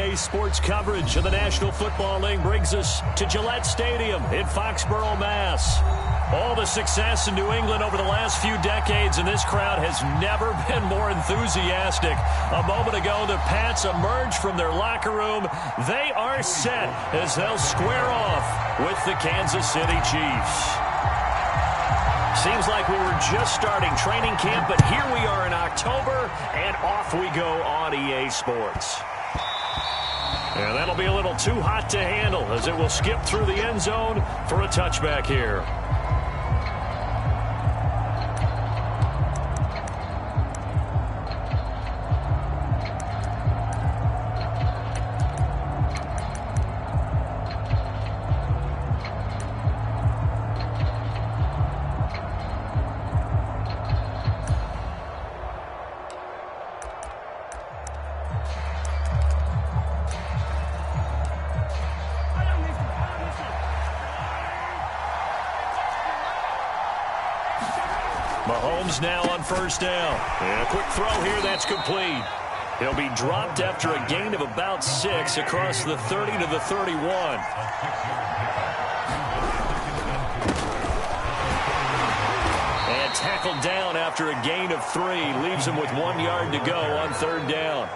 EA Sports coverage of the National Football League brings us to Gillette Stadium in Foxborough, Mass. All the success in New England over the last few decades, and this crowd has never been more enthusiastic. A moment ago, the Pats emerged from their locker room. They are set as they'll square off with the Kansas City Chiefs. Seems like we were just starting training camp, but here we are in October, and off we go on EA Sports. And that'll be a little too hot to handle as it will skip through the end zone for a touchback here. Mahomes now on first down. And a quick throw here, that's complete. He'll be dropped after a gain of about 6 across the 30 to the 31. And tackled down after a gain of 3. Leaves him with 1 yard to go on third down.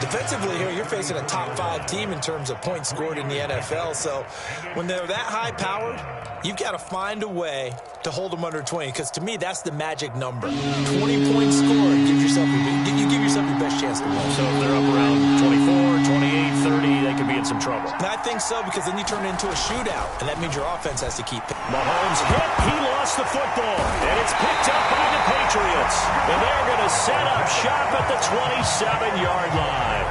Defensively here, you're facing a top 5 team in terms of points scored in the NFL. So when they're that high-powered, you've got to find a way to hold them under 20, because to me, that's the magic number. 20 points scored, you give yourself your best chance to win. So if they're up around 24, 28, 30, they could be in some trouble. And I think so, because then you turn it into a shootout, and that means your offense has to keep it. Mahomes hit, he lost the football, and it's picked up by the Patriots. And they're going to set up shop at the 27-yard line.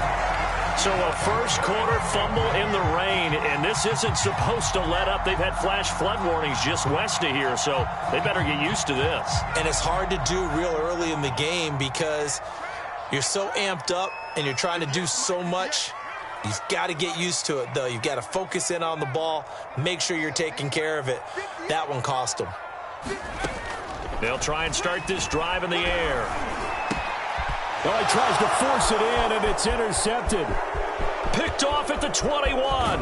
So a first quarter fumble in the rain, and this isn't supposed to let up. They've had flash flood warnings just west of here, so they better get used to this. And it's hard to do real early in the game because you're so amped up and you're trying to do so much. You've got to get used to it, though. You've got to focus in on the ball, make sure you're taking care of it. That one cost them. They'll try and start this drive in the air. Well, he tries to force it in, and it's intercepted. Picked off at the 21.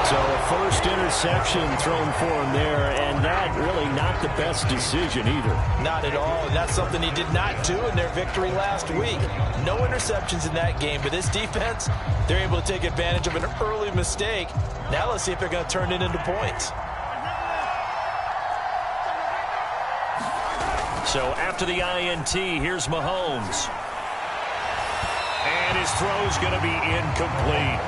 So a first interception thrown for him there, and that really not the best decision either. Not at all, and that's something he did not do in their victory last week. No interceptions in that game, but this defense, they're able to take advantage of an early mistake. Now let's see if they're going to turn it into points. So after the INT, here's Mahomes. And his throw's going to be incomplete.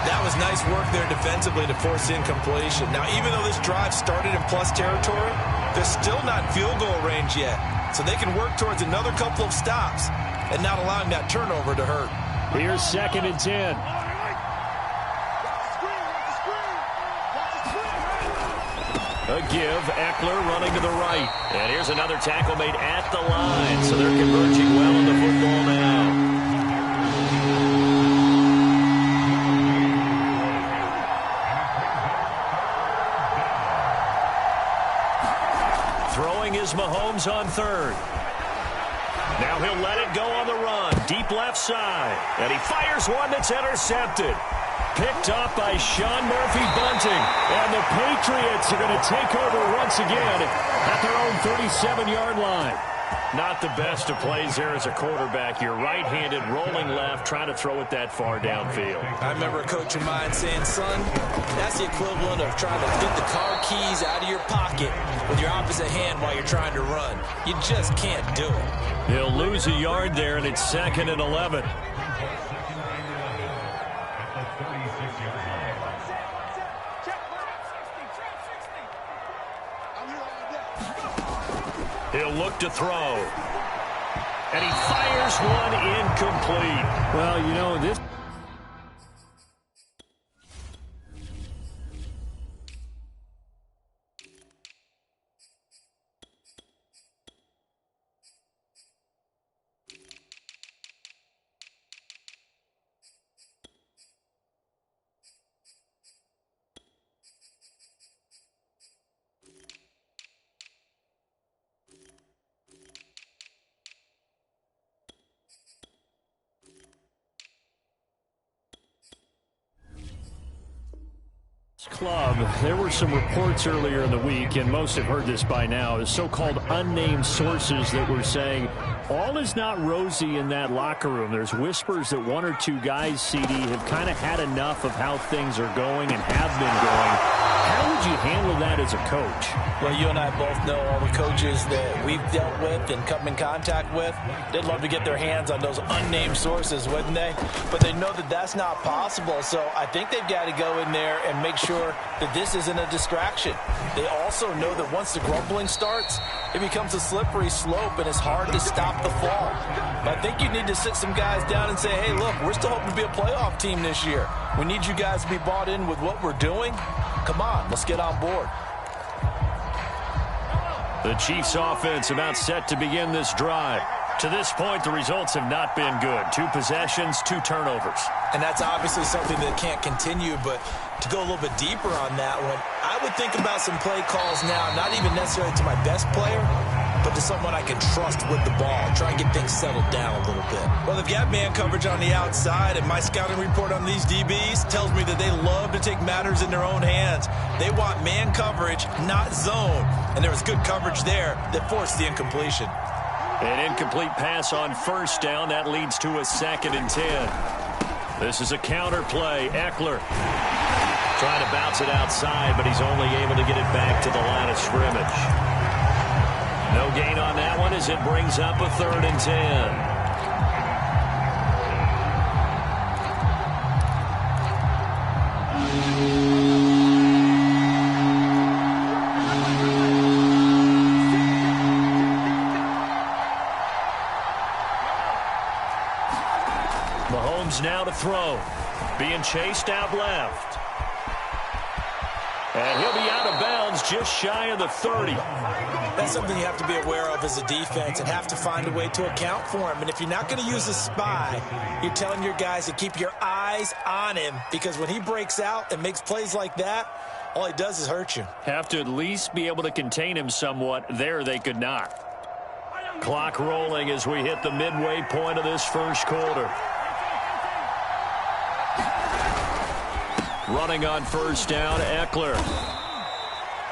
That was nice work there defensively to force incompletion. Now, even though this drive started in plus territory, they're still not in field goal range yet. So they can work towards another couple of stops and not allowing that turnover to hurt. Here's 2nd and 10. A give, Eckler running to the right. And here's another tackle made at the line. So they're converging well on the football now. Throwing is Mahomes on third. Now he'll let it go on the run. Deep left side. And he fires one that's intercepted. Picked up by Sean Murphy-Bunting. And the Patriots are going to take over once again at their own 37-yard line. Not the best of plays there as a quarterback. You're right-handed, rolling left, trying to throw it that far downfield. I remember a coach of mine saying, son, that's the equivalent of trying to get the car keys out of your pocket with your opposite hand while you're trying to run. You just can't do it. He'll lose a yard there, and it's 2nd and 11. He'll look to throw. And he fires one incomplete. Well, you know, this... Club, there were some reports earlier in the week, and most have heard this by now, is so-called unnamed sources that were saying all is not rosy in that locker room. There's whispers that one or two guys, CD, have kind of had enough of how things are going and have been going. How would you handle that as a coach? Well, you and I both know all the coaches that we've dealt with and come in contact with. They'd love to get their hands on those unnamed sources, wouldn't they? But they know that that's not possible, so I think they've got to go in there and make sure that this isn't a distraction. They also know that once the grumbling starts, it becomes a slippery slope and it's hard to stop the fall. But I think you need to sit some guys down and say, hey, look, we're still hoping to be a playoff team this year. We need you guys to be bought in with what we're doing. Come on, let's get on board. The Chiefs offense about set to begin this drive. To this point, the results have not been good. 2 possessions, 2 turnovers. And that's obviously something that can't continue, but to go a little bit deeper on that one, I would think about some play calls now, not even necessarily to my best player, but to someone I can trust with the ball. Try and get things settled down a little bit. Well, they've got man coverage on the outside, and my scouting report on these DBs tells me that they love to take matters in their own hands. They want man coverage, not zone. And there was good coverage there that forced the incompletion. An incomplete pass on first down. That leads to a 2nd and 10. This is a counter play. Eckler trying to bounce it outside, but he's only able to get it back to the line of scrimmage. No gain on that one as it brings up a 3rd and 10. Mahomes now to throw. Being chased out left. And he'll be out of bounds just shy of the 30. That's something you have to be aware of as a defense and have to find a way to account for him. And if you're not going to use a spy, you're telling your guys to keep your eyes on him, because when he breaks out and makes plays like that, all he does is hurt you. Have to at least be able to contain him somewhat. There they could not. Clock rolling as we hit the midway point of this first quarter. Running on first down, Eckler.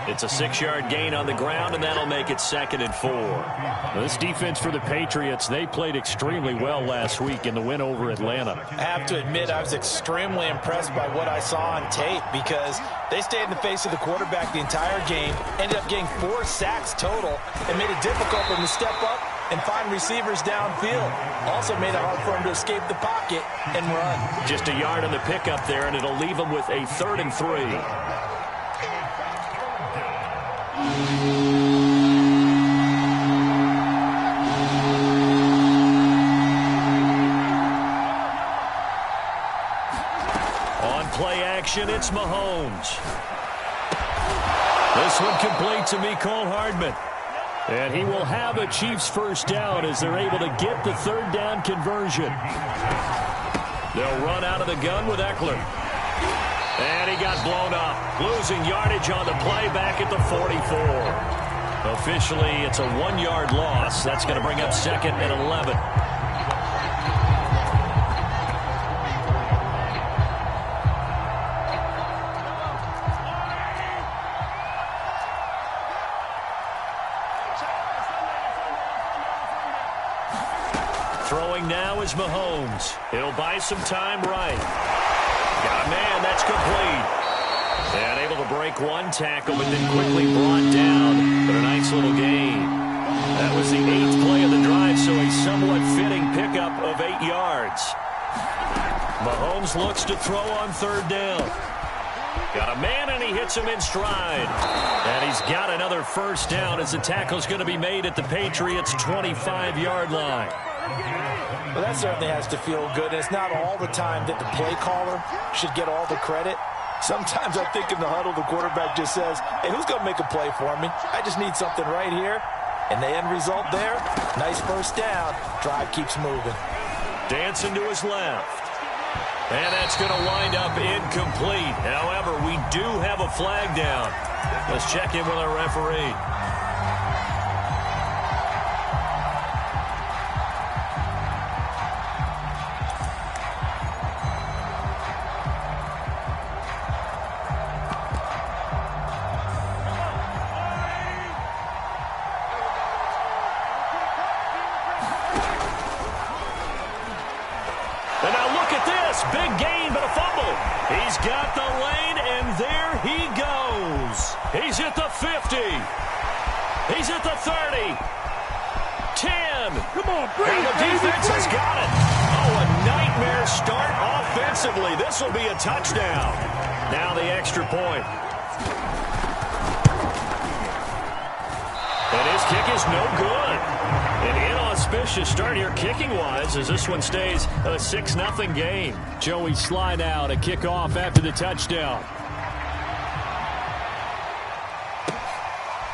It's a 6-yard gain on the ground, and that'll make it 2nd and 4. Well, this defense for the Patriots, they played extremely well last week in the win over Atlanta. I have to admit, I was extremely impressed by what I saw on tape, because they stayed in the face of the quarterback the entire game, ended up getting 4 sacks total, and made it difficult for them to step up and find receivers downfield. Also made it hard for him to escape the pocket and run. Just a yard on the pickup there, and it'll leave him with a 3rd and 3. On play action, it's Mahomes. This one complete to Mecole Hardman. And he will have a Chiefs first down as they're able to get the 3rd down conversion. They'll run out of the gun with Eckler. And he got blown up. Losing yardage on the play back at the 44. Officially, it's a 1-yard loss. That's going to bring up 2nd and 11. Throwing now is Mahomes. He'll buy some time right. Got a man, that's complete. And able to break one tackle, but then quickly brought down. But a nice little gain. That was the 8th play of the drive, so a somewhat fitting pickup of 8 yards. Mahomes looks to throw on 3rd down. Got a man, and he hits him in stride. And he's got another first down as the tackle's going to be made at the Patriots' 25-yard line. Well, that certainly has to feel good. And it's not all the time that the play caller should get all the credit. Sometimes I think in the huddle, the quarterback just says, hey, who's going to make a play for me? I just need something right here. And the end result there, nice first down. Drive keeps moving. Dancing to his left. And that's going to wind up incomplete. However, we do have a flag down. Let's check in with our referee. trouble. He's got the lane, and there he goes. He's at the 50. He's at the 30. 10. Come on, bring and it, the defense baby, has got it. Oh, a nightmare start offensively. This will be a touchdown. Now the extra point. And his kick is no good. An inauspicious start here kicking-wise as this one stays a 6-0 game. Joey Slye now to kick off after the touchdown.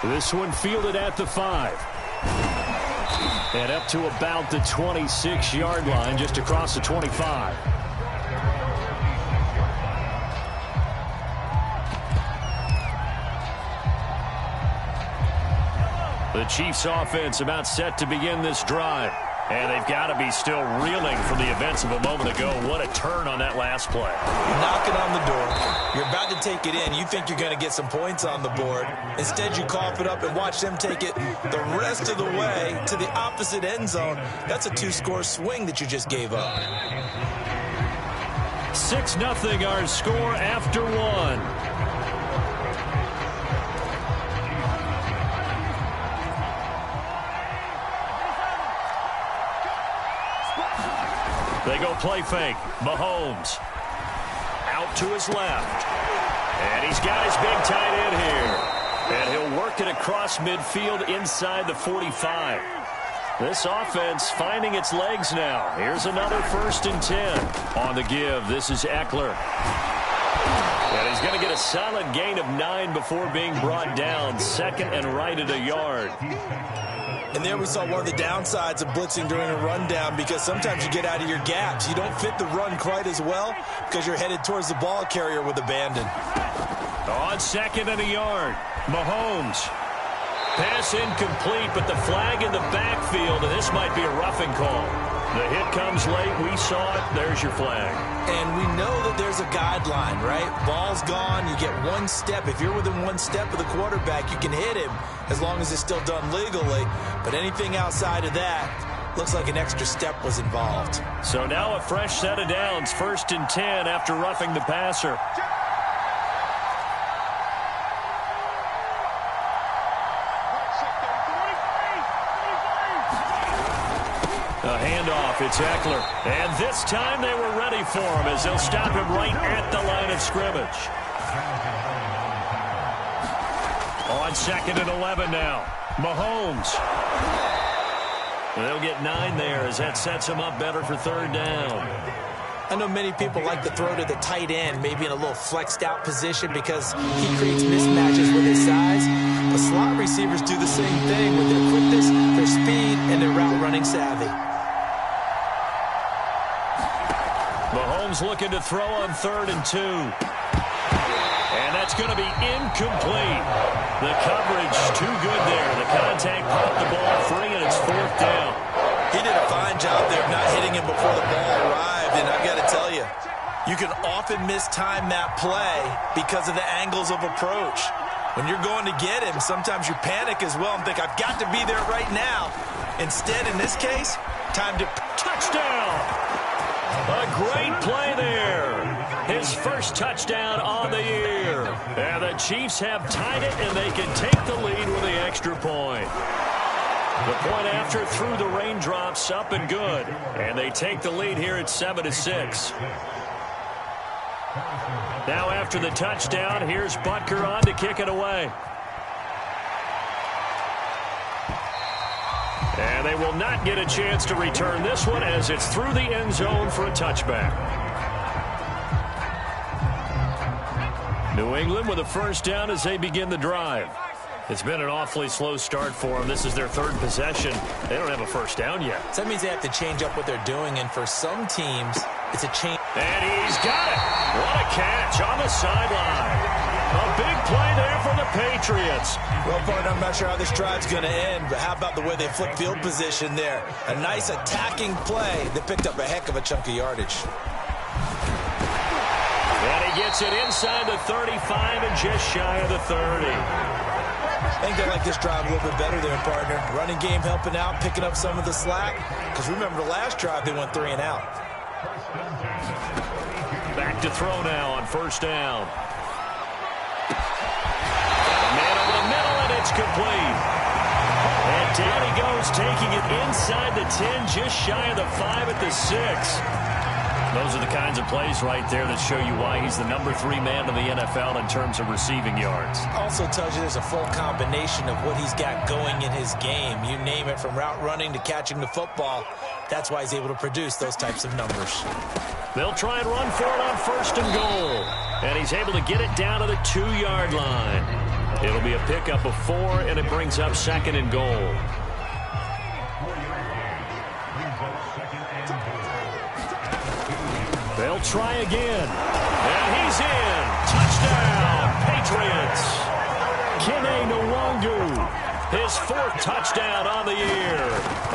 This one fielded at the 5. And up to about the 26-yard line, just across the 25. The Chiefs offense about set to begin this drive. And they've got to be still reeling from the events of a moment ago. What a turn on that last play. Knocking on the door. You're about to take it in. You think you're going to get some points on the board. Instead, you cough it up and watch them take it the rest of the way to the opposite end zone. That's a 2-score swing that you just gave up. 6-0 our score after one. They go play fake. Mahomes out to his left. And he's got his big tight end here. And he'll work it across midfield inside the 45. This offense finding its legs now. Here's another 1st and 10. On the give, this is Eckler. And he's going to get a solid gain of 9 before being brought down. 2nd and right at a yard. And there we saw one of the downsides of blitzing during a rundown, because sometimes you get out of your gaps. You don't fit the run quite as well because you're headed towards the ball carrier with abandon. On 2nd and a yard, Mahomes. Pass incomplete, but the flag in the backfield, and this might be a roughing call. The hit comes late. We saw it. There's your flag. And we know that there's a guideline, right? Ball's gone. You get 1 step. If you're within 1 step of the quarterback, you can hit him as long as it's still done legally. But anything outside of that, looks like an extra step was involved. So now a fresh set of downs. 1st and 10 after roughing the passer. A handoff, it's Eckler. And this time they were ready for him as they'll stop him right at the line of scrimmage. On 2nd and 11 now, Mahomes. They'll get 9 there as that sets him up better for 3rd down. I know many people like to throw to the tight end, maybe in a little flexed out position because he creates mismatches with his size. But slot receivers do the same thing with their quickness, their speed, and their route running savvy. Mahomes looking to throw on 3rd and 2. And that's going to be incomplete. The coverage too good there. The contact popped the ball free, and it's 4th down. He did a fine job there of not hitting him before the ball arrived, and I've got to tell you, you can often mistime that play because of the angles of approach. When you're going to get him, sometimes you panic as well and think, I've got to be there right now. Instead, in this case, time to touchdown. A great play there. His first touchdown on the year. And the Chiefs have tied it, and they can take the lead with the extra point. The point after through the raindrops, up and good. And they take the lead here at 7-6. Now after the touchdown, here's Butker on to kick it away. And they will not get a chance to return this one as it's through the end zone for a touchback. New England with a 1st down as they begin the drive. It's been an awfully slow start for them. This is their 3rd possession. They don't have a 1st down yet. So that means they have to change up what they're doing, and for some teams, it's a change. And he's got it. What a catch on the sideline. A big play there for the Patriots. Well, partner, I'm not sure how this drive's going to end, but how about the way they flip field position there? A nice attacking play that picked up a heck of a chunk of yardage. And he gets it inside the 35 and just shy of the 30. I think they like this drive a little bit better there, partner. Running game helping out, picking up some of the slack. Because remember the last drive, they went 3 and out. Back back to throw now on first down. Man over the middle, and it's complete. And down he goes, taking it inside the 10, just shy of the 5 at the 6. Those are the kinds of plays right there that show you why he's the number 3 man in the NFL in terms of receiving yards. Also tells you there's a full combination of what he's got going in his game. You name it, from route running to catching the football. That's why he's able to produce those types of numbers. They'll try and run for it on first and goal. And he's able to get it down to the 2-yard line. It'll be a pickup of 4, and it brings up second and goal. They'll try again. And he's in. Touchdown, Patriots. Kene Nwangu, his 4th touchdown on the year.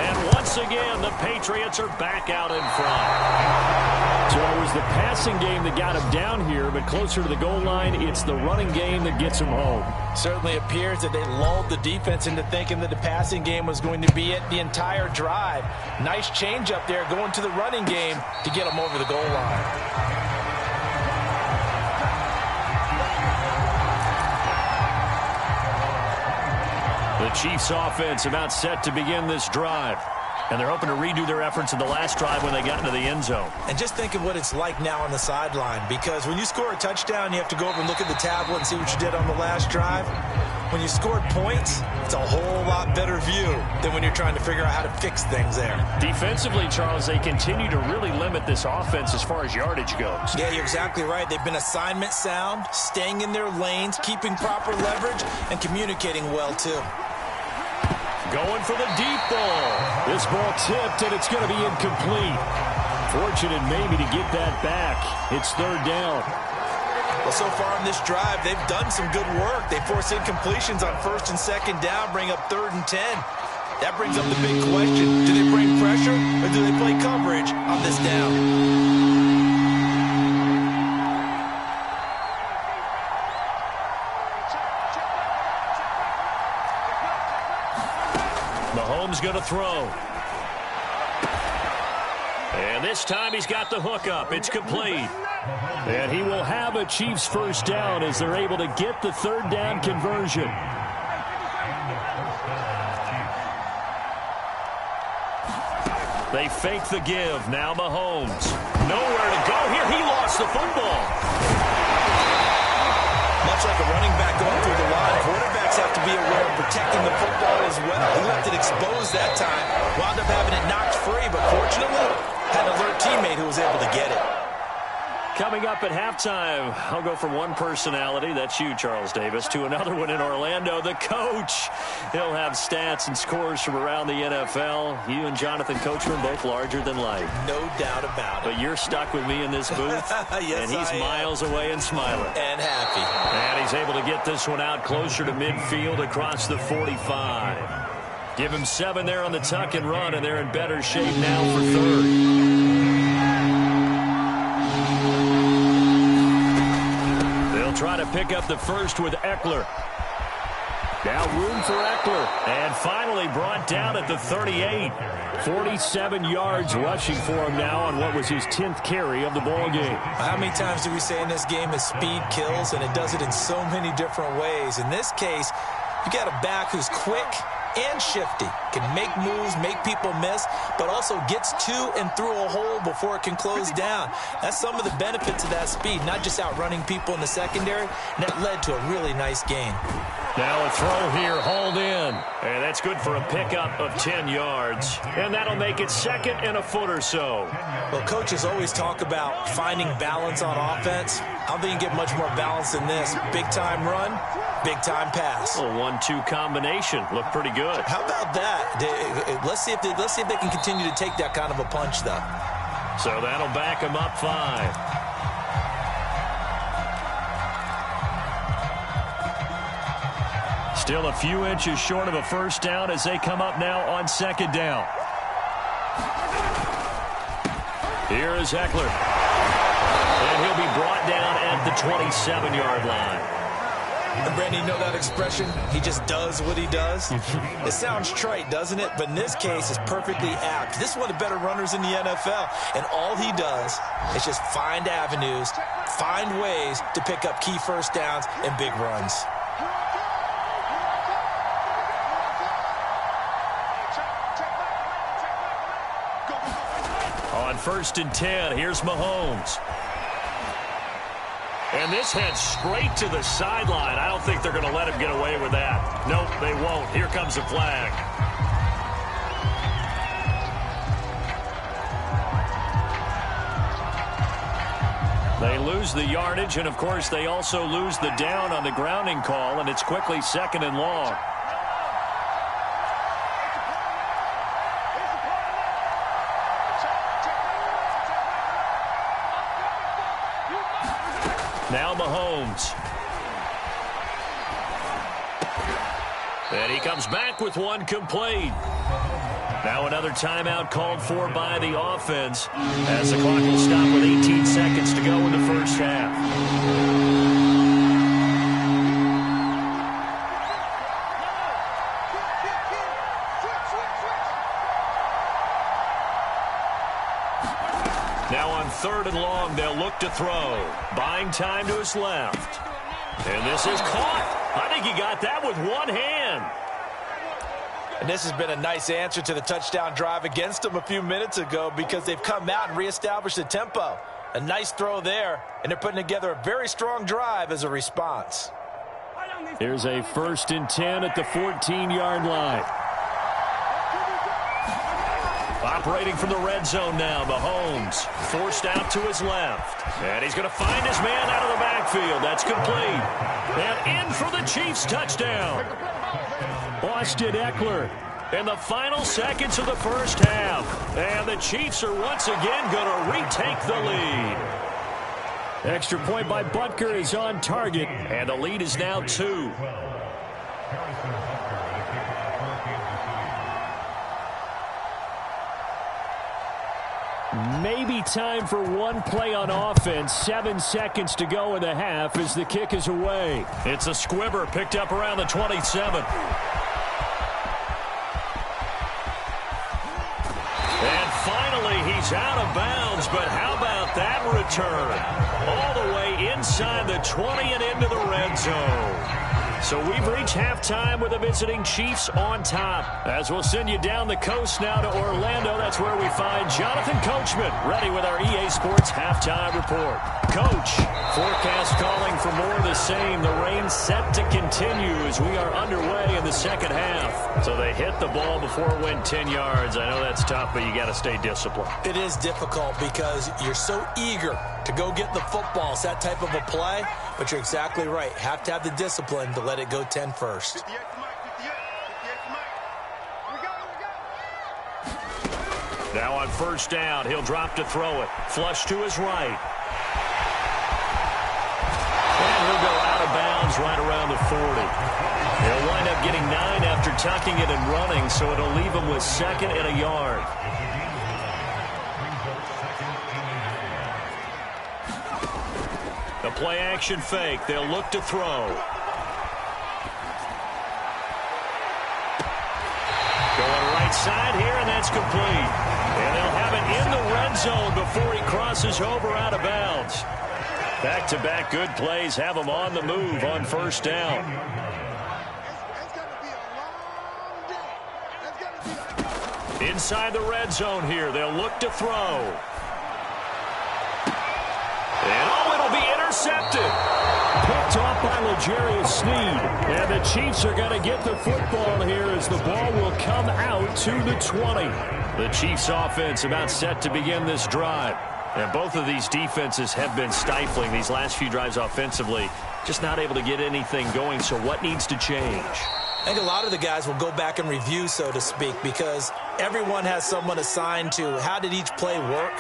And once again, the Patriots are back out in front. So it was the passing game that got him down here, but closer to the goal line, it's the running game that gets him home. Certainly appears that they lulled the defense into thinking that the passing game was going to be it the entire drive. Nice change up there going to the running game to get them over the goal line. The Chiefs offense about set to begin this drive. And they're hoping to redo their efforts in the last drive when they got into the end zone. And just think of what it's like now on the sideline, because when you score a touchdown, you have to go over and look at the tablet and see what you did on the last drive. When you scored points, it's a whole lot better view than when you're trying to figure out how to fix things there. Defensively, Charles, they continue to really limit this offense as far as yardage goes. Yeah, you're exactly right. They've been assignment sound, staying in their lanes, keeping proper leverage, and communicating well, too. Going for the deep ball. This ball tipped, and it's going to be incomplete. Fortunate maybe to get that back. It's 3rd down. Well, so far in this drive, they've done some good work. They force incompletions on 1st and 2nd down, bring up 3rd and 10. That brings up the big question. Do they bring pressure, or do they play coverage on this down? Mahomes going to throw. And this time he's got the hook up. It's complete. And he will have a Chiefs first down as they're able to get the 3rd down conversion. They fake the give. Now Mahomes. Nowhere to go here. He lost the football. Much like a running back going through the line, quarterbacks have to be aware of protecting the football as well. He left it exposed that time, wound up having it knocked free, but fortunately had an alert teammate who was able to get it. Coming up at halftime, I'll go from one personality, that's you, Charles Davis, to another one in Orlando, the coach. He'll have stats and scores from around the NFL. You and Jonathan Coachman, both larger than life. No doubt about it. But you're stuck with me in this booth, yes, and he's miles away and smiling. And happy. And he's able to get this one out closer to midfield across the 45. Give him 7 there on the tuck and run, and they're in better shape now for 3rd. Try to pick up the first with Eckler. Now room for Eckler. And finally brought down at the 38. 47 yards rushing for him now on what was his 10th carry of the ball game. How many times do we say in this game is speed kills, and it does it in so many different ways. In this case, you got a back who's quick and shifty, can make moves, make people miss, but also gets to and through a hole before it can close down. That's some of the benefits of that speed, not just outrunning people in the secondary, and that led to a really nice gain. Now a throw here, hauled in, and that's good for a pickup of 10 yards, and that'll make it 2nd and a foot or so. Well, coaches always talk about finding balance on offense. I don't think you get much more balance than this. Big-time run, big-time pass. A 1-2 combination. Looked pretty good. How about that? Let's see if they can continue to take that kind of a punch, though. So that'll back them up 5. Still a few inches short of a first down as they come up now on 2nd down. Here is Eckler. And he'll be brought down at the 27-yard line. And Brandon, you know that expression? He just does what he does. It sounds trite, doesn't it? But in this case, it's perfectly apt. This is one of the better runners in the NFL. And all he does is just find avenues, find ways to pick up key first downs and big runs. On 1st and 10, here's Mahomes. And this heads straight to the sideline. I don't think they're going to let him get away with that. Nope, they won't. Here comes the flag. They lose the yardage, and, of course, they also lose the down on the grounding call, and it's quickly 2nd and long. Now Mahomes. And he comes back with one complete. Now another timeout called for by the offense as the clock will stop with 18 seconds to go in the first half. Now on 3rd and long, they'll look to throw. Buying time to his left. And this is caught. I think he got that with one hand. And this has been a nice answer to the touchdown drive against them a few minutes ago because they've come out and reestablished the tempo. A nice throw there, and they're putting together a very strong drive as a response. Here's a 1st and 10 at the 14-yard line. Operating from the red zone now, Mahomes forced out to his left. And he's going to find his man out of the backfield. That's complete. And in for the Chiefs touchdown. Austin Eckler in the final seconds of the first half. And the Chiefs are once again going to retake the lead. Extra point by Butker is on target. And the lead is now 2. Maybe time for one play on offense. 7 seconds to go in the half as the kick is away. It's a squibber picked up around the 27. And finally, he's out of bounds, but how about that return? All the way inside the 20 and into the red zone. So we've reached halftime with the visiting Chiefs on top. As we'll send you down the coast now to Orlando, that's where we find Jonathan Coachman ready with our EA Sports Halftime Report. Coach, forecast calling for more of the same. The rain set to continue as we are underway in the second half. So they hit the ball before it went 10 yards. I know that's tough, but you got to stay disciplined. It is difficult because you're so eager to go get the football. It's that type of a play, but you're exactly right. Have to have the discipline to let it go 10 first. Now on 1st down, he'll drop to throw it. Flush to his right. And he'll go out of bounds right around the 40. He'll wind up getting 9 after tucking it and running, so it'll leave him with 2nd and a yard. The play-action fake. They'll look to throw. Going right side here, and that's complete. And they'll have it in the red zone before he crosses over out of bounds. Back-to-back good plays have him on the move on 1st down. Inside the red zone here, they'll look to throw. And it'll be intercepted. Picked off by L'Jarius Sneed. And the Chiefs are going to get the football here as the ball will come out to the 20. The Chiefs offense about set to begin this drive. And both of these defenses have been stifling these last few drives offensively. Just not able to get anything going, so what needs to change? I think a lot of the guys will go back and review, so to speak, because everyone has someone assigned to how did each play work.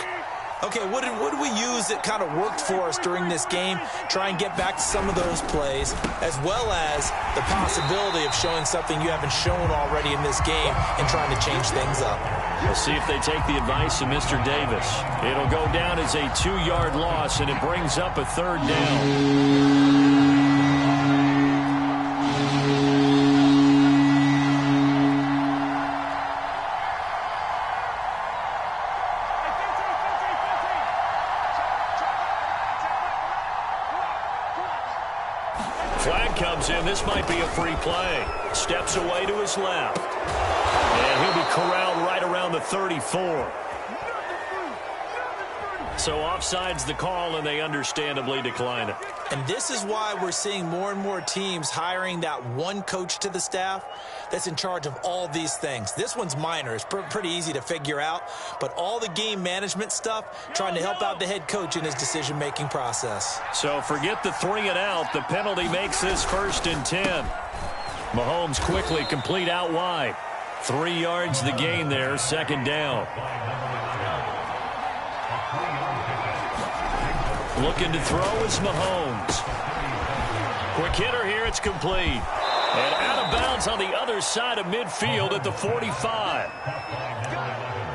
Okay, what did we use that kind of worked for us during this game? Try and get back to some of those plays, as well as the possibility of showing something you haven't shown already in this game and trying to change things up. We'll see if they take the advice of Mr. Davis. It'll go down as a 2-yard loss, and it brings up a 3rd down. comes in. This might be a free play. Steps away to his left. And he'll be corralled right around the 34. So offside's the call, and they understandably decline it. And this is why we're seeing more and more teams hiring that one coach to the staff that's in charge of all these things. This one's minor. It's pretty easy to figure out. But all the game management stuff, trying to help out the head coach in his decision-making process. So forget the 3 and out. The penalty makes this 1st and 10. Mahomes quickly complete out wide. 3 yards the gain there, 2nd down. Looking to throw is Mahomes. Quick hitter here, it's complete. And out of bounds on the other side of midfield at the 45.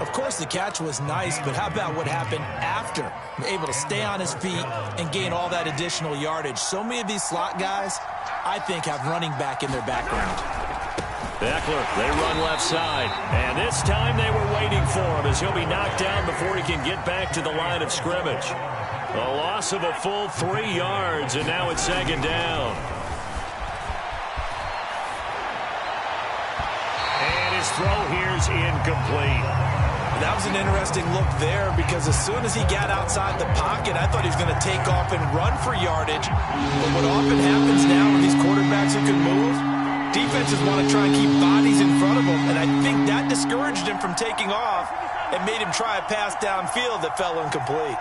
Of course, the catch was nice, but how about what happened after? Able to stay on his feet and gain all that additional yardage. So many of these slot guys, I think, have running back in their background. Eckler, they run left side. And this time they were waiting for him as he'll be knocked down before he can get back to the line of scrimmage. A loss of a full 3 yards, and now it's 2nd down. And his throw here's incomplete. That was an interesting look there because as soon as he got outside the pocket, I thought he was going to take off and run for yardage. But what often happens now with these quarterbacks who can move, defenses want to try and keep bodies in front of them, and I think that discouraged him from taking off and made him try a pass downfield that fell incomplete.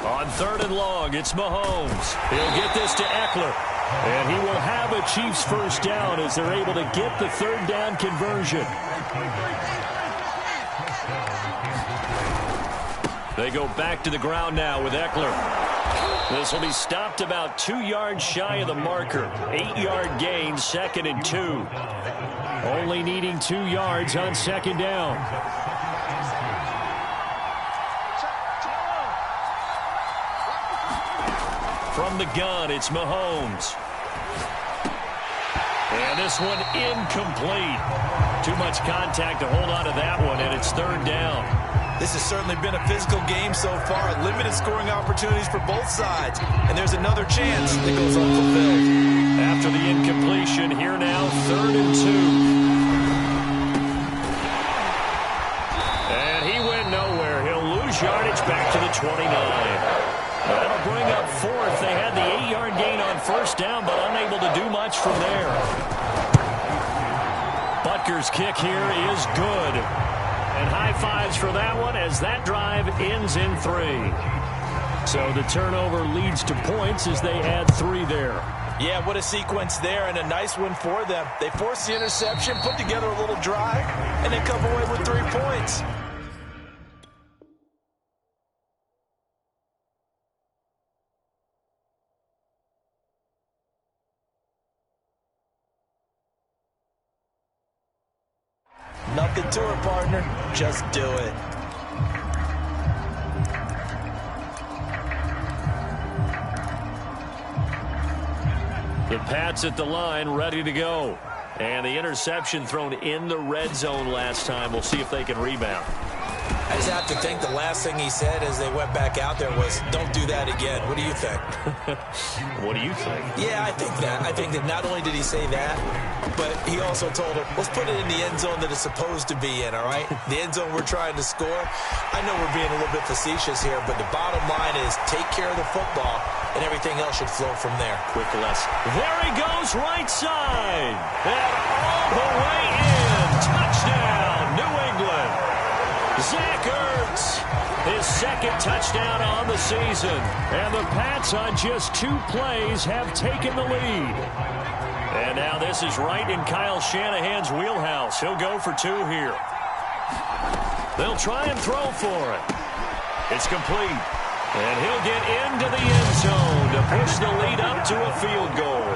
On 3rd and long, it's Mahomes. He'll get this to Eckler. And he will have a Chiefs 1st down as they're able to get the 3rd down conversion. They go back to the ground now with Eckler. This will be stopped about 2 yards shy of the marker. 8-yard gain, 2nd and 2. Only needing 2 yards on 2nd down. From the gun, it's Mahomes. And this one incomplete. Too much contact to hold on to that one, and it's 3rd down. This has certainly been a physical game so far. Limited scoring opportunities for both sides. And there's another chance that goes unfulfilled. After the incompletion, here now, 3rd and 2. And he went nowhere. He'll lose yardage back to the 29. That'll bring up 4th. They had the 8-yard gain on 1st down, but unable to do much from there. Butker's kick here is good. And high fives for that one as that drive ends in 3. So the turnover leads to points as they add 3 there. Yeah, what a sequence there, and a nice one for them. They forced the interception, put together a little drive, and then come away with 3 points. Nothing to it, partner. Just do it. The Pats at the line, ready to go. And the interception thrown in the red zone last time. We'll see if they can rebound. I just have to think the last thing he said as they went back out there was, don't do that again. What do you think? What do you think? Yeah, I think that. I think that not only did he say that, but he also told him, let's put it in the end zone that it's supposed to be in, all right? The end zone we're trying to score. I know we're being a little bit facetious here, but the bottom line is take care of the football, and everything else should flow from there. Quick lesson. There he goes, right side. And all the way in. Touchdown, New England. Zach Ertz, his 2nd touchdown on the season. And the Pats on just 2 plays have taken the lead. And now this is right in Kyle Shanahan's wheelhouse. He'll go for 2 here. They'll try and throw for it. It's complete. And he'll get into the end zone to push the lead up to a field goal.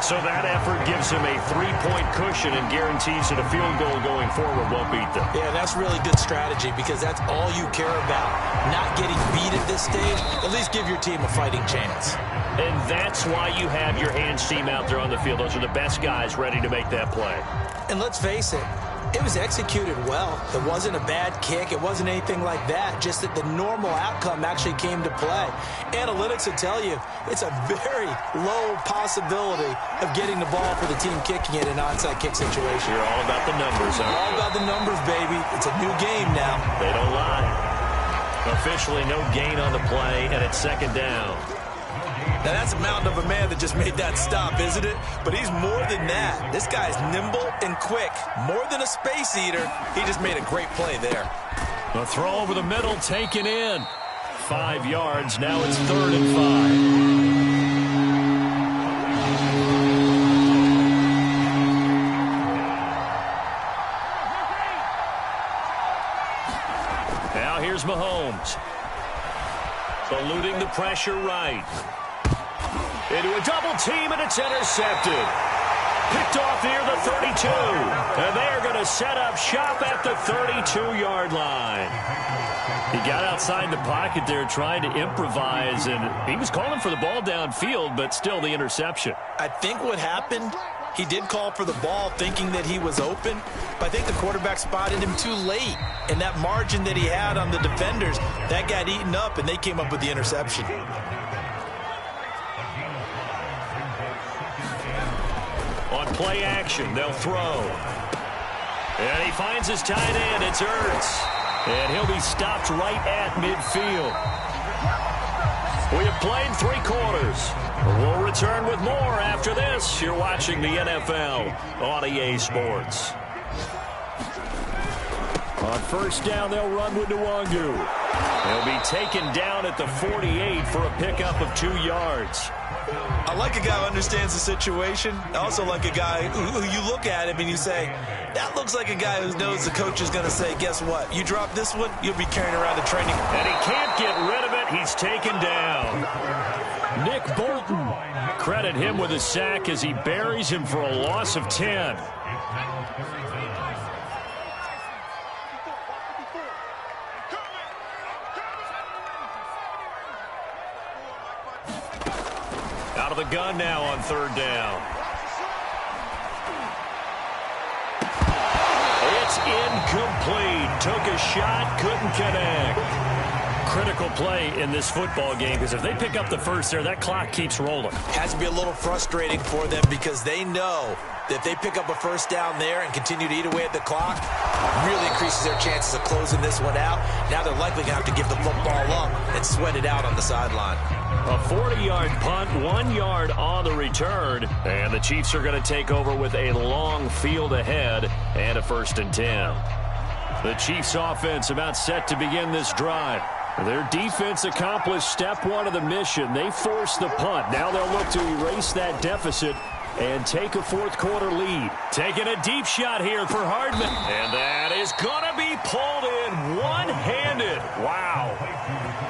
So that effort gives him a 3-point cushion and guarantees that a field goal going forward won't beat them. Yeah, that's really good strategy because that's all you care about. Not getting beat at this stage. At least give your team a fighting chance. And that's why you have your hands team out there on the field. Those are the best guys ready to make that play. And let's face it, It was executed well. It wasn't a bad kick. It wasn't anything like that. Just that the normal outcome actually came to play. Analytics will tell you it's a very low possibility of getting the ball for the team kicking it in an onside kick situation. You're all about the numbers, aren't you? All about the numbers, baby. It's a new game now. They don't lie. Officially no gain on the play, and it's second down. Now, that's a mountain of a man that just made that stop, isn't it? But he's more than that. This guy's nimble and quick. More than a space eater. He just made a great play there. The throw over the middle taken in. 5 yards. Now it's 3rd and 5. Now here's Mahomes. Eluding the pressure right. Into a double team, and it's intercepted. Picked off near the 32. And they are going to set up shop at the 32-yard line. He got outside the pocket there trying to improvise, and he was calling for the ball downfield, but still the interception. I think what happened, he did call for the ball thinking that he was open, but I think the quarterback spotted him too late. And that margin that he had on the defenders, that got eaten up, and they came up with the interception. On play action, they'll throw. And he finds his tight end. It's Ertz. And he'll be stopped right at midfield. We have played 3 quarters. We'll return with more after this. You're watching the NFL on EA Sports. On first down, they'll run with Nwangu. He'll be taken down at the 48 for a pickup of 2 yards. I like a guy who understands the situation. I also like a guy who you look at him and you say, that looks like a guy who knows the coach is going to say, guess what? You drop this one, you'll be carrying around the training. And he can't get rid of it. He's taken down. Nick Bolton. Credit him with a sack as he buries him for a loss of 10. Out of the gun now on 3rd down. It's incomplete. Took a shot, couldn't connect. Critical play in this football game, because if they pick up the first there, that clock keeps rolling. Has to be a little frustrating for them because they know that if they pick up a first down there and continue to eat away at the clock, really increases their chances of closing this one out. Now they're likely going to have to give the football up and sweat it out on the sideline. A 40-yard punt, 1 yard on the return. And the Chiefs are going to take over with a long field ahead and a 1st and 10. The Chiefs offense about set to begin this drive. Their defense accomplished step 1 of the mission. They forced the punt. Now they'll look to erase that deficit and take a 4th quarter lead. Taking a deep shot here for Hardman. And that is going to be pulled in one-handed. Wow.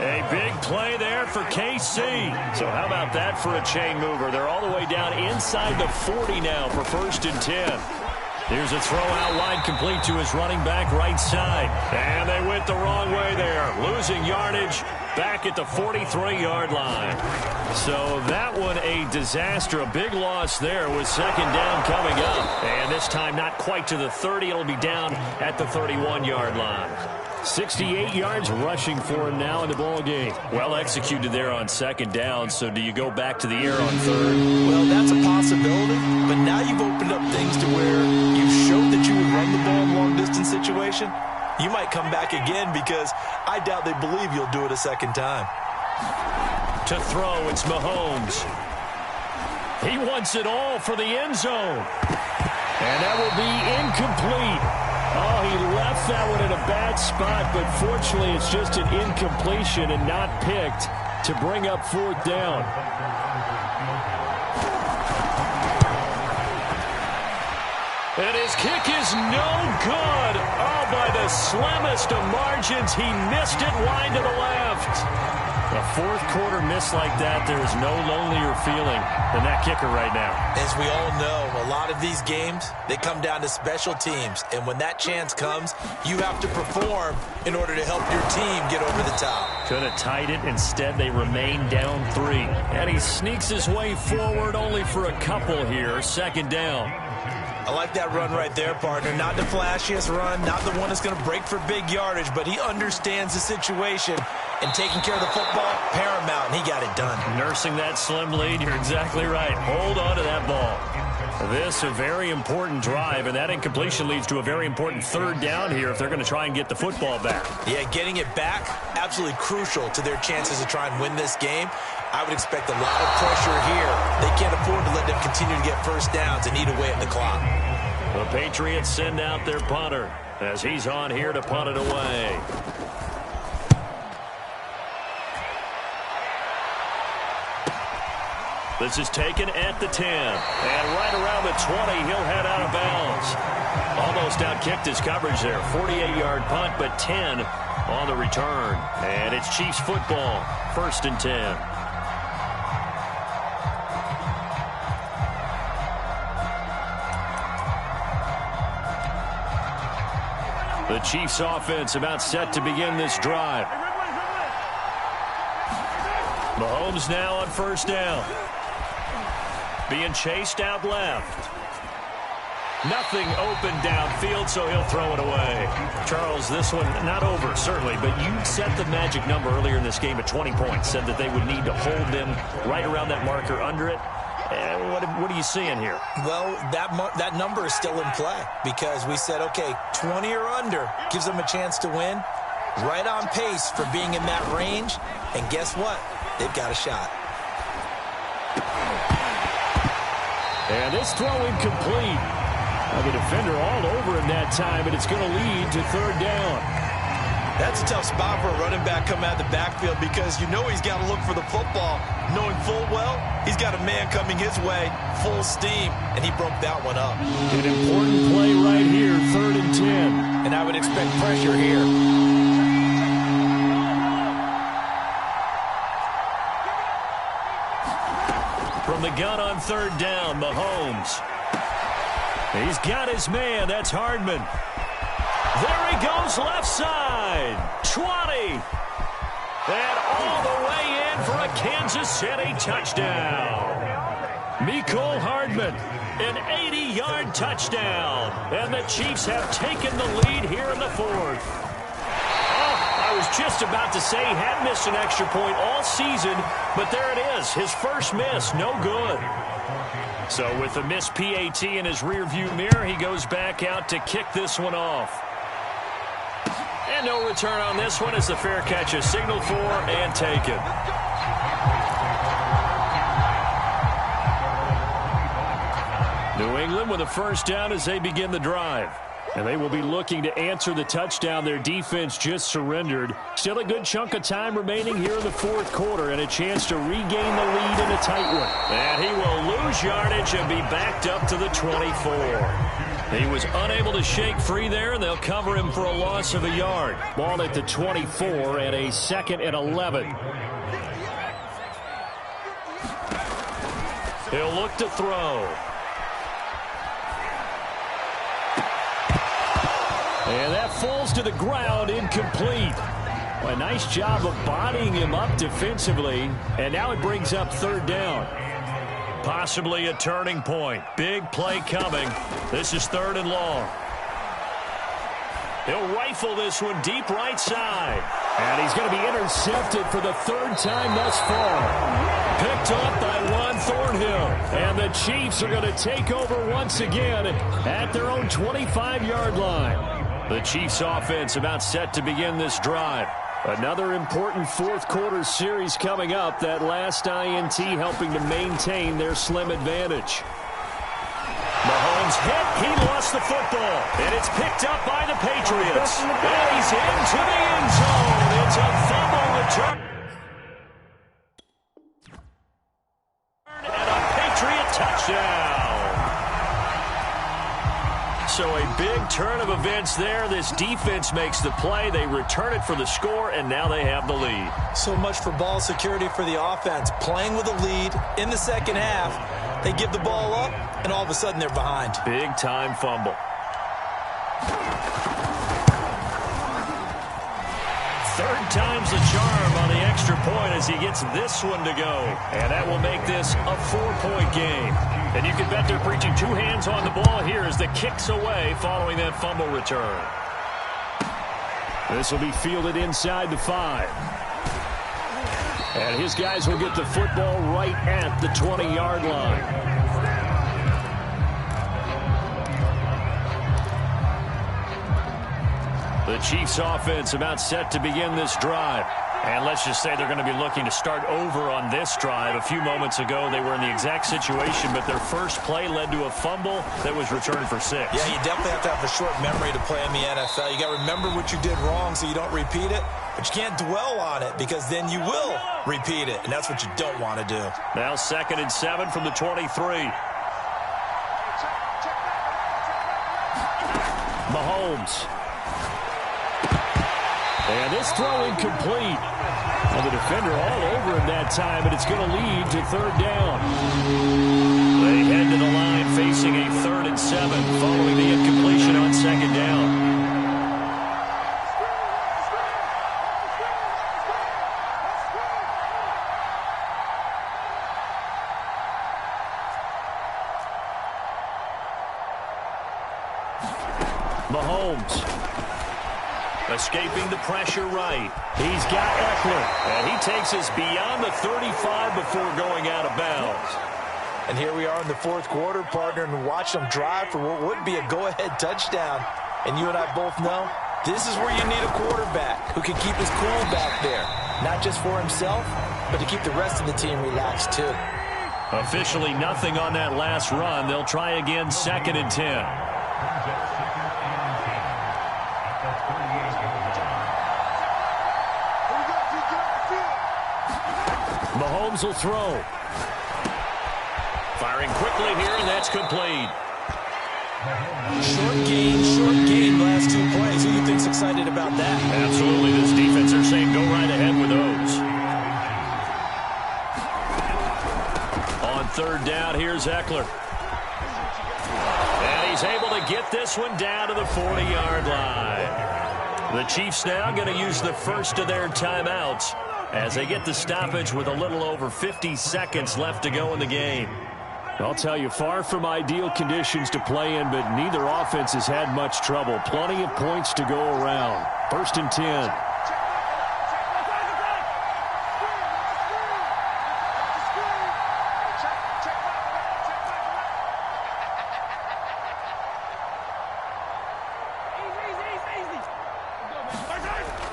A big play there for KC. So how about that for a chain mover? They're all the way down inside the 40 now for 1st and 10. Here's a throw out wide, complete to his running back right side. And they went the wrong way there. Losing yardage back at the 43-yard line. So that one a disaster. A big loss there with 2nd down coming up. And this time not quite to the 30. It'll be down at the 31-yard line. 68 yards rushing for him now in the ball game. Well executed there on 2nd down. So do you go back to the air on 3rd? Well, that's a possibility. But now you've opened up things to where you showed that you would run the ball in long-distance situation. You might come back again because I doubt they believe you'll do it a 2nd time. To throw, it's Mahomes. He wants it all for the end zone. And that will be incomplete. Oh, he left that one in a bad spot, but fortunately it's just an incompletion and not picked to bring up 4th down. And his kick is no good. Oh, by the slimmest of margins, he missed it wide to the left. A 4th quarter miss like that, there is no lonelier feeling than that kicker right now. As we all know, a lot of these games, they come down to special teams. And when that chance comes, you have to perform in order to help your team get over the top. Could have tied it. Instead, they remain down 3. And he sneaks his way forward only for a couple here. 2nd down. I like that run right there, partner. Not the flashiest run, not the one that's going to break for big yardage, but he understands the situation, and taking care of the football, paramount, and he got it done. Nursing that slim lead, you're exactly right. Hold on to that ball. This a very important drive, and that incompletion leads to a very important third down here if they're going to try and get the football back. Yeah, getting it back, absolutely crucial to their chances to try and win this game. I would expect a lot of pressure here. They can't afford to let them continue to get first downs and eat away at the clock. The Patriots send out their punter as he's on here to punt it away. This is taken at the 10. And right around the 20, he'll head out of bounds. Almost outkicked his coverage there. 48-yard punt, but 10 on the return. And it's Chiefs football, 1st and 10. The Chiefs offense about set to begin this drive. Mahomes now on 1st down. Being chased out left. Nothing open downfield, so he'll throw it away. Charles, this one not over, certainly, but you set the magic number earlier in this game at 20 points. Said that they would need to hold them right around that marker under it. What are you seeing here? Well, that number is still in play because we said, okay, 20 or under gives them a chance to win. Right on pace for being in that range. And guess what? They've got a shot. And this throw incomplete. The defender all over him that time, but it's going to lead to 3rd down. That's a tough spot for a running back coming out of the backfield because you know he's got to look for the football, knowing full well he's got a man coming his way, full steam, and he broke that one up. An important play right here, 3rd and 10. And I would expect pressure here. From the gun on 3rd down, Mahomes. He's got his man. That's Hardman. There he goes, left side. 20. And all the way in for a Kansas City touchdown. Mecole Hardman, an 80-yard touchdown. And the Chiefs have taken the lead here in the 4th. I was just about to say he had missed an extra point all season, but there it is. His first miss, no good. So with a missed PAT in his rearview mirror, he goes back out to kick this one off. And no return on this one as the fair catch is signaled for and taken. New England with a 1st down as they begin the drive. And they will be looking to answer the touchdown their defense just surrendered. Still a good chunk of time remaining here in the 4th quarter and a chance to regain the lead in a tight one. And he will lose yardage and be backed up to the 24. He was unable to shake free there, and they'll cover him for a loss of a yard. Ball at the 24 and a 2nd and 11. He'll look to throw. And that falls to the ground, incomplete. A nice job of bodying him up defensively. And now it brings up 3rd down. Possibly a turning point. Big play coming. This is 3rd and long. He'll rifle this one deep right side. And he's going to be intercepted for the 3rd time thus far. Picked up by Juan Thornhill. And the Chiefs are going to take over once again at their own 25-yard line. The Chiefs offense about set to begin this drive. Another important 4th quarter series coming up. That last INT helping to maintain their slim advantage. Mahomes hit. He lost the football. And it's picked up by the Patriots. And he's into the end zone. It's a fumble return. And a Patriot touchdown. So a big turn of events there. This defense makes the play. They return it for the score, and now they have the lead. So much for ball security for the offense. Playing with a lead in the 2nd half. They give the ball up, and all of a sudden they're behind. Big-time fumble. 3rd third time's the charm on the extra point as he gets this one to go. And that will make this a 4-point game. And you can bet they're preaching two hands on the ball here as the kick's away following that fumble return. This will be fielded inside the 5. And his guys will get the football right at the 20-yard line. The Chiefs offense about set to begin this drive. And let's just say they're going to be looking to start over on this drive. A few moments ago, they were in the exact situation, but their first play led to a fumble that was returned for 6. Yeah, you definitely have to have a short memory to play in the NFL. You got to remember what you did wrong so you don't repeat it, but you can't dwell on it because then you will repeat it, and that's what you don't want to do. Now 2nd and 7 from the 23. Mahomes. And this throw incomplete. And the defender all over him that time, and it's going to lead to 3rd down. They head to the line facing a 3rd and 7 following the incompletion on 2nd down. Mahomes. Escaping the pressure right. He's got Eckler. And he takes us beyond the 35 before going out of bounds. And here we are in the 4th quarter, partner, and watch them drive for what would be a go-ahead touchdown. And you and I both know this is where you need a quarterback who can keep his cool back there. Not just for himself, but to keep the rest of the team relaxed too. Officially nothing on that last run. They'll try again 2nd and 10. Mahomes will throw. Firing quickly here, and that's complete. Short gain last 2 plays. Who do you think's excited about that? Absolutely. This defense are saying go right ahead with those. On 3rd down, here's Eckler. And he's able to get this one down to the 40-yard line. The Chiefs now going to use the first of their timeouts as they get the stoppage with a little over 50 seconds left to go in the game. I'll tell you, far from ideal conditions to play in, but neither offense has had much trouble. Plenty of points to go around. 1st and 10.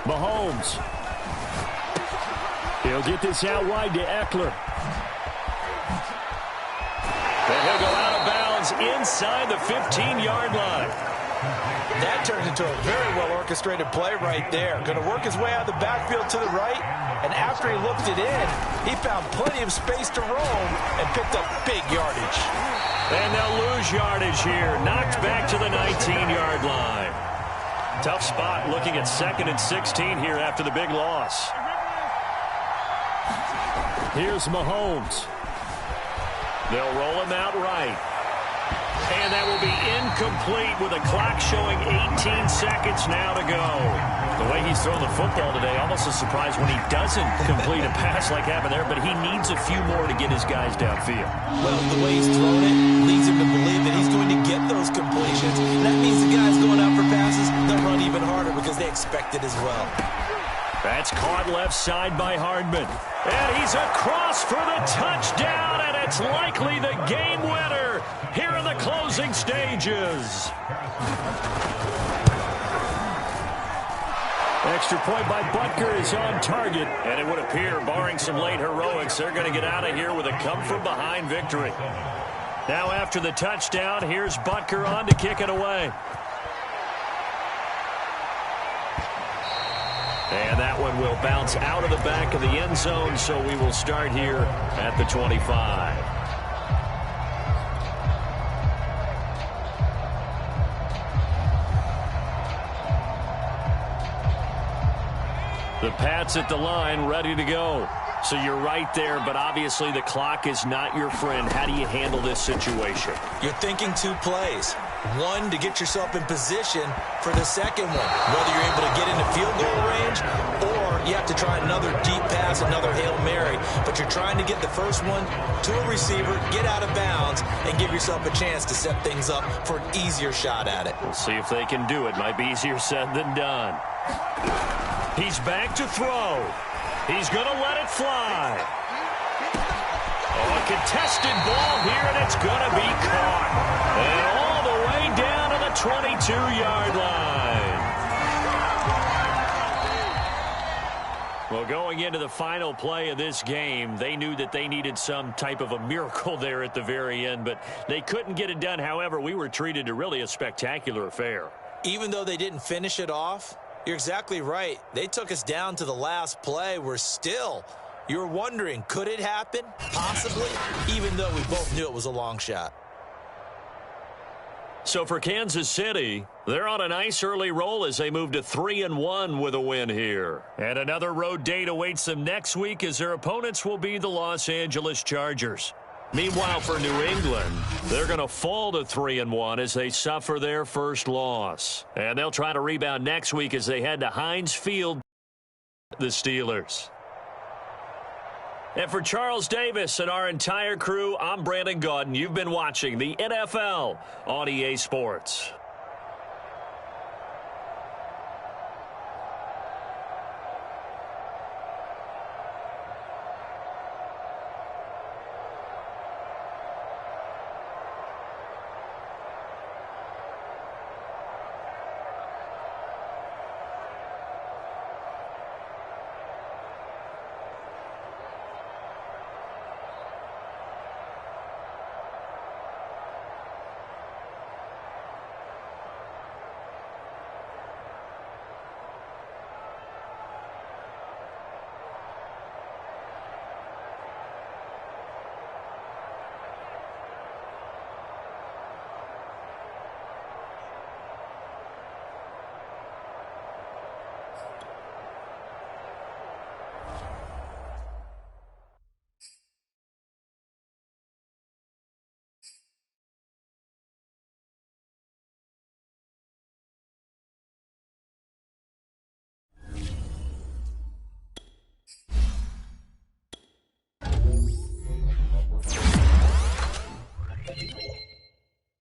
Mahomes. He'll get this out wide to Eckler. And he'll go out of bounds inside the 15-yard line. That turned into a very well-orchestrated play right there. Going to work his way out of the backfield to the right, and after he looked it in, he found plenty of space to roam and picked up big yardage. And they'll lose yardage here. Knocked back to the 19-yard line. Tough spot looking at 2nd and 16 here after the big loss. Here's Mahomes. They'll roll him out right. And that will be incomplete with a clock showing 18 seconds now to go. The way he's thrown the football today, almost a surprise when he doesn't complete a pass like happened there, but he needs a few more to get his guys downfield. Well, the way he's thrown it leads him to believe that he's going to get those completions. That means the guys going out for passes, they'll run even harder because they expect it as well. That's caught left side by Hardman. And he's across for the touchdown, and it's likely the game winner here in the closing stages. Extra point by Butker is on target, and it would appear, barring some late heroics, they're going to get out of here with a come-from-behind victory. Now after the touchdown, here's Butker on to kick it away. And that one will bounce out of the back of the end zone, so we will start here at the 25. The Pats at the line, ready to go. So you're right there, but obviously the clock is not your friend. How do you handle this situation? You're thinking 2 plays. One, to get yourself in position for the second one, whether you're able to get into field goal range or you have to try another deep pass, another Hail Mary, but you're trying to get the first one to a receiver, get out of bounds, and give yourself a chance to set things up for an easier shot at it. We'll see if they can do it. Might be easier said than done. He's back to throw. He's going to let it fly. Oh, a contested ball here, and it's going to be caught. And all the way down to the 22-yard line. Well, going into the final play of this game, they knew that they needed some type of a miracle there at the very end, but they couldn't get it done. However, we were treated to really a spectacular affair. Even though they didn't finish it off, you're exactly right. They took us down to the last play. You're wondering, could it happen? Possibly, even though we both knew it was a long shot. So for Kansas City, they're on a nice early roll as they move to 3-1 with a win here. And another road date awaits them next week as their opponents will be the Los Angeles Chargers. Meanwhile, for New England, they're going to fall to 3-1 as they suffer their first loss. And they'll try to rebound next week as they head to Heinz Field, the Steelers. And for Charles Davis and our entire crew, I'm Brandon Gaudin. You've been watching the NFL on EA Sports.